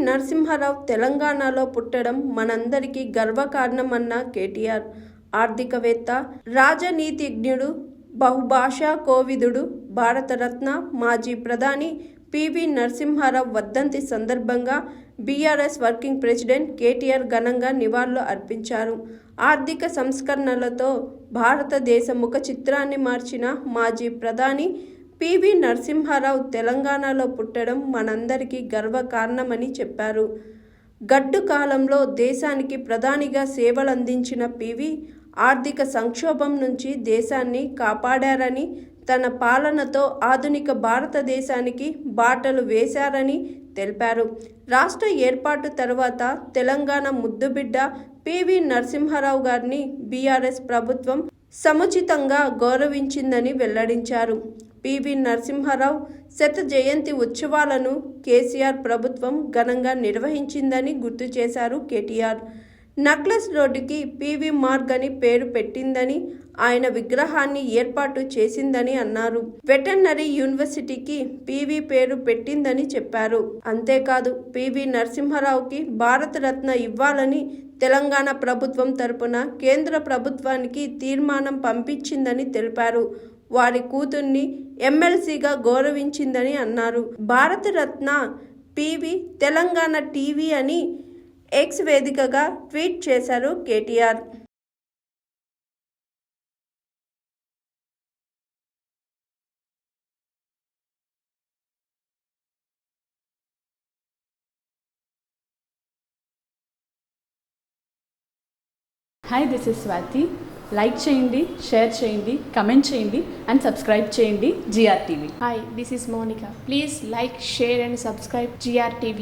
నరసింహారావు తెలంగాణలో పుట్టడం మనందరికీ గర్వకారణమన్న కేటీఆర్. ఆర్థికవేత్త, రాజనీతిజ్ఞుడు, బహుభాషా కోవిదుడు, భారతరత్న, మాజీ ప్రధాని పివి నరసింహారావు వర్ధంతి సందర్భంగా బీఆర్ఎస్ వర్కింగ్ ప్రెసిడెంట్ కేటీఆర్ ఘనంగా నివాళులు అర్పించారు. ఆర్థిక సంస్కరణలతో భారతదేశ ముఖ చిత్రాన్ని మార్చిన మాజీ ప్రధాని పివి నరసింహారావు తెలంగాణలో పుట్టడం మనందరికీ గర్వకారణమని చెప్పారు. గడ్డు కాలంలో దేశానికి ప్రధానిగా సేవలందించిన పివి ఆర్థిక సంక్షోభం నుంచి దేశాన్ని కాపాడారని, తన పాలనతో ఆధునిక భారతదేశానికి బాటలు వేశారని తెలిపారు. రాష్ట్ర ఏర్పాటు తర్వాత తెలంగాణ ముద్దుబిడ్డ పివి నరసింహారావు గారిని బీఆర్ఎస్ ప్రభుత్వం సముచితంగా గౌరవించిందని వెల్లడించారు. పివి నరసింహారావు శత జయంతి ఉత్సవాలను కేసీఆర్ ప్రభుత్వం ఘనంగా నిర్వహించిందని గుర్తు చేశారు కేటీఆర్. నక్లెస్ రోడ్డుకి పివి మార్గ్ అని పేరు పెట్టిందని, ఆయన విగ్రహాన్ని ఏర్పాటు చేసిందని అన్నారు. వెటర్నరీ యూనివర్సిటీకి పివి పేరు పెట్టిందని చెప్పారు. అంతేకాదు పివి నరసింహారావుకి భారతరత్న ఇవ్వాలని తెలంగాణ ప్రభుత్వం తరపున కేంద్ర ప్రభుత్వానికి తీర్మానం పంపించిందని తెలిపారు. వారి కూతుర్ని ఎమ్మెల్సీగా గౌరవించిందని అన్నారు. భారతరత్న పివి తెలంగాణ టీవీ అని ఎక్స్ వేదికగా ట్వీట్ చేశారు KTR. Hi, this is Swathi. Like చేయండి, షేర్ చేయండి, కమెంట్ చేయండి అండ్ సబ్స్క్రైబ్ చేయండి GR TV. Hi, this is Monica. Please like, share and subscribe GR TV.